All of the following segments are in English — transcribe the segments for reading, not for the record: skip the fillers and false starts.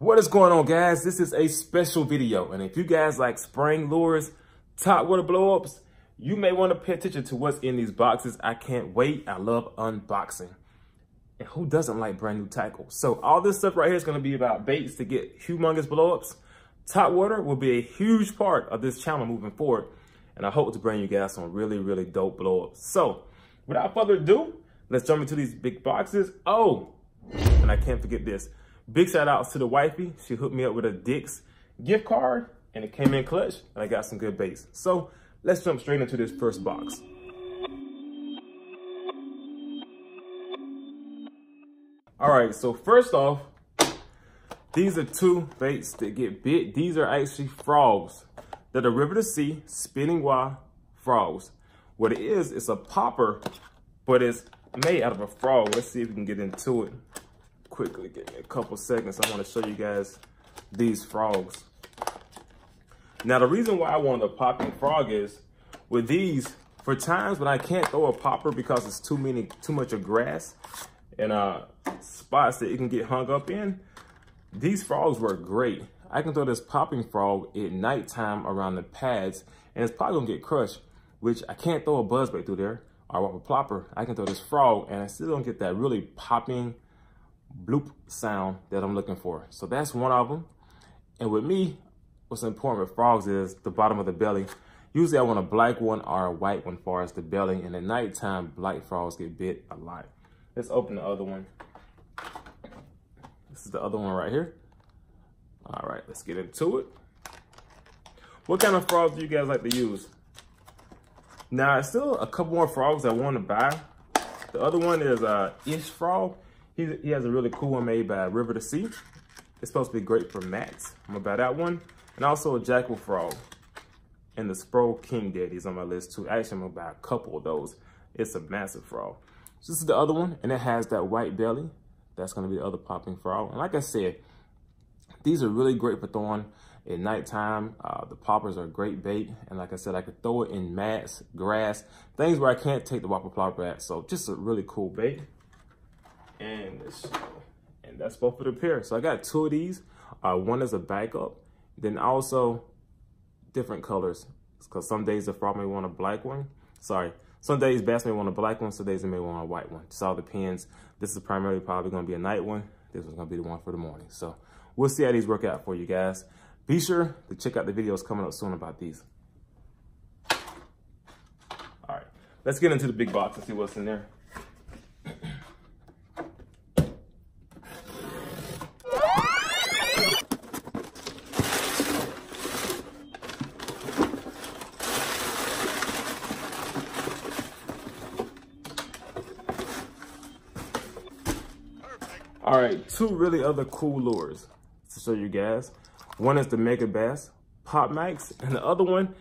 What is going on, guys? This is a special video, and if you guys like spring lures, top water blow-ups, you may want to pay attention to what's in these boxes. I can't wait. I love unboxing. And who doesn't like brand new tackle? So all this stuff right here is going to be about baits to get humongous blow-ups. Top water will be a huge part of this channel moving forward, and I hope to bring you guys some really dope blow-ups. So without further ado, let's jump into these big boxes. Oh, and I can't forget this. Big shout outs to the wifey. She hooked me up with a Dick's gift card and it came in clutch and I got some good baits. So let's jump straight into this first box. All right, so first off, these are two baits that get bit. These are actually frogs. They're the river to sea spinning wire frogs. What it is, it's a popper, but it's made out of a frog. Let's see if we can get into it. Quickly, give me a couple seconds. I want to show you guys these frogs. Now, the reason why I wanted a popping frog is with these, for times when I can't throw a popper because it's too much of grass and spots that it can get hung up in, these frogs work great. I can throw this popping frog at nighttime around the pads and it's probably gonna get crushed, which I can't throw a buzzbait through there or Whopper Plopper. I can throw this frog and I still don't get that really popping bloop sound that I'm looking for. So that's one of them. And with me, what's important with frogs is the bottom of the belly. Usually I want a black one or a white one as far as the belly, and at nighttime black frogs get bit a lot. Let's open the other one. This is the other one right here. All right, let's get into it. What kind of frogs do you guys like to use? Now, there's still a couple more frogs I want to buy. The other one is Ish Frog. He has a really cool one made by River to Sea. It's supposed to be great for mats. I'm gonna buy that one. And also a Jackal Frog. And the Spro King Daddy's on my list too. Actually, I'm gonna buy a couple of those. It's a massive frog. So this is the other one, and it has that white belly. That's gonna be the other popping frog. And like I said, these are really great for throwing at nighttime. The poppers are a great bait. And like I said, I could throw it in mats, grass, things where I can't take the Whopper Plopper at. So just a really cool bait. And that's both of the pair. So I got two of these. One is a backup, then also different colors. Because some days the frog may want a black one. Sorry, some days bass may want a black one, some days they may want a white one. Just all depends. This is primarily probably going to be a night one. This one's going to be the one for the morning. So we'll see how these work out for you guys. Be sure to check out the videos coming up soon about these. All right, let's get into the big box and see what's in there. All right, two really other cool lures to show you guys. One is the Megabass Pop Max, and the other one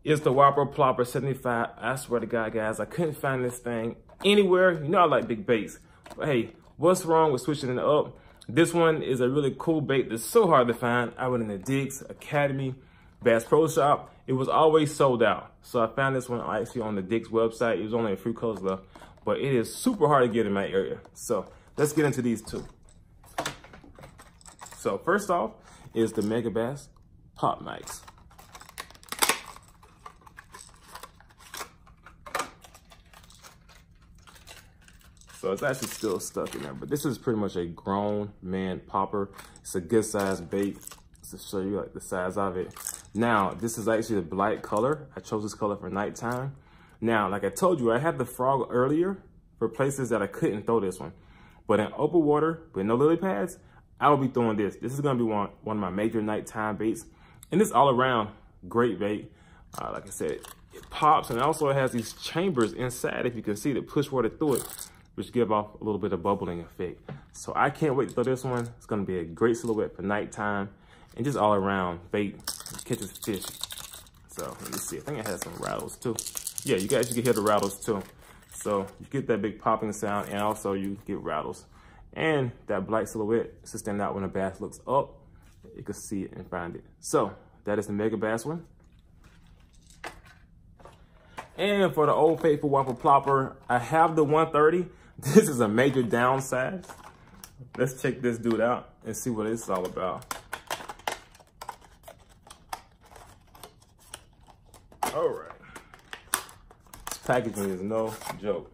is the Whopper Plopper 75. I swear to God, guys, I couldn't find this thing anywhere. You know I like big baits, but hey, what's wrong with switching it up? This one is a really cool bait that's so hard to find. I went in the Dick's, Academy, Bass Pro Shop. It was always sold out. So I found this one actually on the Dick's website. It was only a few colors left, but it is super hard to get in my area. So let's get into these two. So first off is the Megabass Pop Max. So it's actually still stuck in there, but this is pretty much a grown man popper. It's a good size bait. To show you like the size of it. Now, this is actually the black color. I chose this color for nighttime. Now, like I told you, I had the frog earlier for places that I couldn't throw this one. But in open water with no lily pads, I will be throwing this. This is gonna be one of my major nighttime baits. And this all around great bait. Like I said, it pops, and also it has these chambers inside, if you can see, that push water through it, which give off a little bit of bubbling effect. So I can't wait to throw this one. It's gonna be a great silhouette for nighttime and just all around bait, catches fish. So let me see, I think it has some rattles too. Yeah, you guys can hear the rattles too. So you get that big popping sound, and also you get rattles. And that black silhouette is to stand out when the bass looks up. You can see it and find it. So that is the Megabass one. And for the old faithful Whopper Plopper, I have the 130. This is a major downside. Let's check this dude out. and see what it's all about. All right. This packaging is no joke.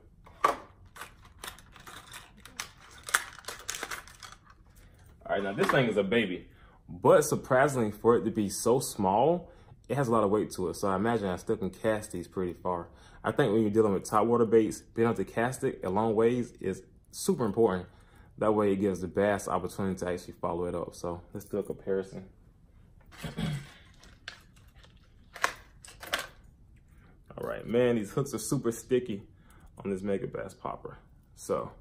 All right, now this thing is a baby, but surprisingly for it to be so small, it has a lot of weight to it. So I imagine I still can cast these pretty far. I think when you're dealing with topwater baits, being able to cast it a long ways is super important. That way it gives the bass opportunity to actually follow it up. So let's do a comparison. All right, man, these hooks are super sticky on this Megabass popper. So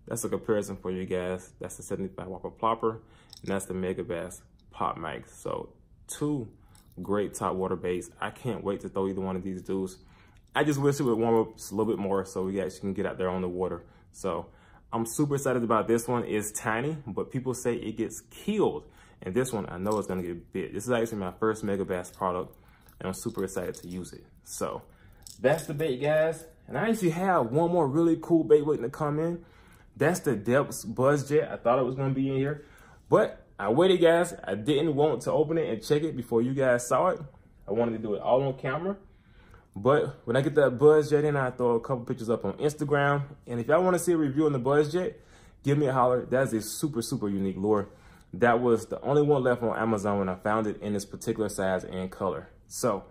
that's a comparison for you guys. That's the 75 Whopper Plopper, and that's the Megabass Pop Max. So two great topwater baits. I can't wait to throw either one of these dudes. I just wish it would warm up just a little bit more so we actually can get out there on the water. So I'm super excited about this one. It's tiny, but people say it gets killed. And this one, I know it's gonna get bit. This is actually my first Megabass product, and I'm super excited to use it. So that's the bait, guys. And I actually have one more really cool bait waiting to come in. That's the Depths Buzz Jet. I thought it was gonna be in here, but I waited, guys. I didn't want to open it and check it before you guys saw it. I wanted to do it all on camera. But when I get that Buzz Jet in, I throw a couple pictures up on Instagram. And if y'all want to see a review on the Buzz Jet, give me a holler. That's a super, super unique lure. That was the only one left on Amazon when I found it in this particular size and color. So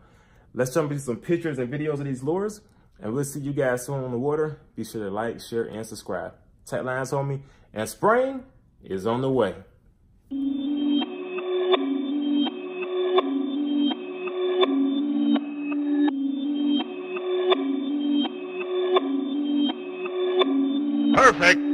let's jump into some pictures and videos of these lures. And we'll see you guys soon on the water. Be sure to like, share, and subscribe. Tight lines, homie. And spring is on the way. Perfect.